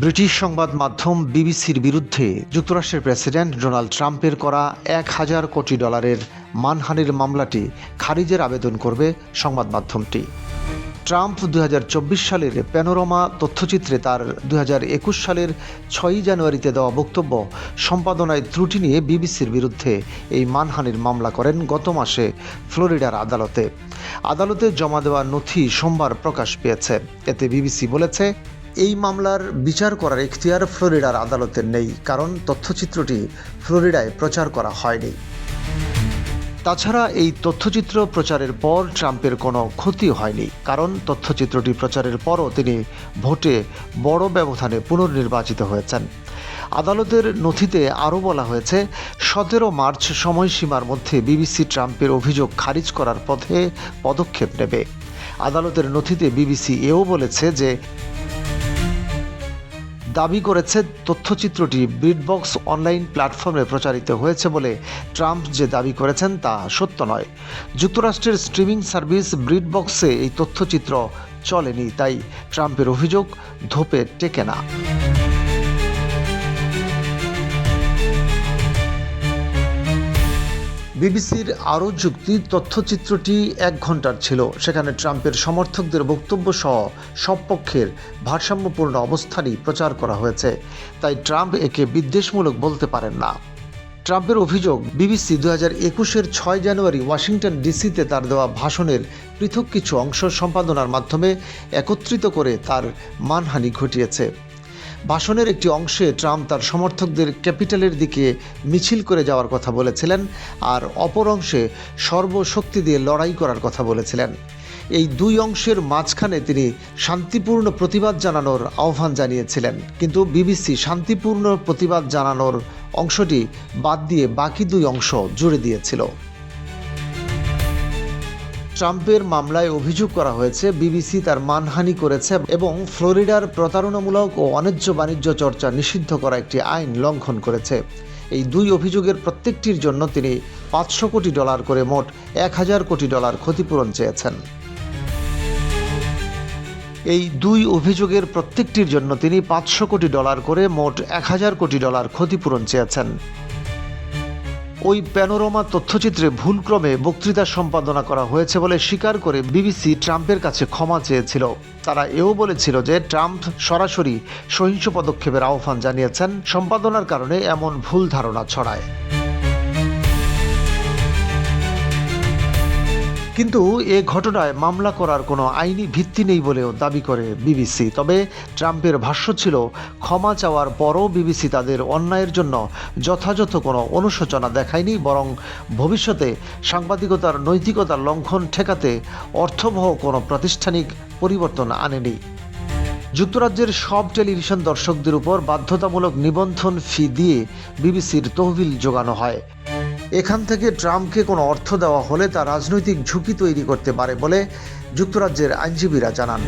British সংবাদ মাধ্যম বিবিসির বিরুদ্ধে যুক্তরাষ্ট্রের প্রেসিডেন্ট ডোনাল্ড ট্রাম্পের করা $1,000 কোটি মানহানির মামলাটি খারিজের আবেদন করবে সংবাদ মাধ্যমটি। ট্রাম্প 2024 সালের প্যানোরামা তথ্যচিত্রে তার 2021 সালের 6 জানুয়ারিতে দেওয়া বক্তব্য সম্পাদনায় ত্রুটি নিয়ে বিবিসির বিরুদ্ধে এই মানহানির মামলা করেন গত মাসে ফ্লোরিডার আদালতে। আদালতে জমা দেওয়া নথি সোমবার প্রকাশ পেয়েছে। এতে বিবিসি বলেছে, এই মামলার বিচার করার এখতিয়ার ফ্লোরিডার আদালতের নেই, কারণ তথ্যচিত্রটি ফ্লোরিডায় প্রচার করা হয়নি। তাছাড়া এই তথ্যচিত্র প্রচারের পর ট্রাম্পের কোনো ক্ষতি হয়নি, কারণ তথ্যচিত্রটি প্রচারের পরও তিনি ভোটে বড় ব্যবধানে পুনর্নির্বাচিত হয়েছেন। আদালতের নথিতে আরও বলা হয়েছে, 17 মার্চ সময়সীমার মধ্যে বিবিসি ট্রাম্পের অভিযোগ খারিজ করার পথে পদক্ষেপ নেবে। আদালতের নথিতে বিবিসি এও বলেছে যে দাবি করেছে তথ্যচিত্রটি ব্রিডবক্স অনলাইন প্ল্যাটফর্মে প্রচারিত হয়েছে বলে ট্রাম্প যে দাবি করেছেন তা সত্য নয়। যুক্তরাষ্ট্রের স্ট্রিমিং সার্ভিস ব্রিডবক্সে এই তথ্যচিত্র চলেনি, তাই ট্রাম্পের অভিযোগ ধোপে টেকে না। বিবিসির আরও যুক্তি, তথ্যচিত্রটি 1 ঘন্টার ছিল। সেখানে ট্রাম্পের সমর্থকদের বক্তব্য সহ সব পক্ষের ভারসাম্যপূর্ণ অবস্থানই প্রচার করা হয়েছে, তাই ট্রাম্প একে বিদ্বেষমূলক বলতে পারেন না। ট্রাম্পের অভিযোগ, বিবিসি 2021-এর 6 জানুয়ারি ওয়াশিংটন ডিসিতে তার দেওয়া ভাষণের পৃথক কিছু অংশ সম্পাদনার মাধ্যমে একত্রিত করে তার মানহানি ঘটিয়েছে। ভাষণের একটি অংশে ট্রাম্প তার সমর্থকদের ক্যাপিটালের দিকে মিছিল করে যাওয়ার কথা বলেছিলেন, আর অপর অংশে সর্বশক্তি দিয়ে লড়াই করার কথা বলেছিলেন। এই দুই অংশের মাঝখানে তিনি শান্তিপূর্ণ প্রতিবাদ জানানোর আহ্বান জানিয়েছিলেন, কিন্তু বিবিসি শান্তিপূর্ণ প্রতিবাদ জানানোর অংশটি বাদ দিয়ে বাকি দুই অংশ জুড়ে দিয়েছিল। ট্রাম্পের মামলায় অভিযোগ করা হয়েছে, বিবিসি তার মানহানি করেছে এবং ফ্লোরিডার প্রতারণামূলক ও অন্যায্য বাণিজ্য চর্চা নিষিদ্ধ করা একটি আইন লঙ্ঘন করেছে। এই দুই অভিযোগের প্রত্যেকটির জন্য তিনি $500 কোটি করে মোট $1,000 কোটি ক্ষতিপূরণ চেয়েছেন। এই দুই অভিযোগের প্রত্যেকটির জন্য তিনি $500 কোটি করে মোট $1,000 কোটি ক্ষতিপূরণ চেয়েছেন। ওই প্যানোরামা তথ্যচিত্রে ভুলক্রমে বক্তৃতা সম্পাদনা করা হয়েছে বলে স্বীকার করে বিবিসি ট্রাম্পের কাছে ক্ষমা চেয়েছিল। তারা এও বলেছিল যে ট্রাম্প সরাসরি সহিংস পদক্ষেপের আহ্বান জানিয়েছেন, সম্পাদনার কারণে এমন ভুল ধারণা ছড়ায়। কিন্তু এ ঘটনায় মামলা করার কোনো আইনি ভিত্তি নেই বলেও দাবি করে বিবিসি। তবে ট্রাম্পের ভাষ্য ছিল, ক্ষমা চাওয়ার পরও বিবিসি তাদের অন্যায়ের জন্য যথাযথ কোনো অনুশোচনা দেখায়নি, বরং ভবিষ্যতে সাংবাদিকতার নৈতিকতার লঙ্ঘন ঠেকাতে অর্থবহ কোনো প্রাতিষ্ঠানিক পরিবর্তন আনেনি। যুক্তরাজ্যের সব টেলিভিশন দর্শকদের উপর বাধ্যতামূলক নিবন্ধন ফি দিয়ে বিবিসির তহবিল জোগানো হয়। এখান থেকে ট্রাম্পকে কোনো অর্থ দেওয়া হলে তা রাজনৈতিক ঝুঁকি তৈরি করতে পারে বলে যুক্তরাজ্যের আইনজীবীরা জানান।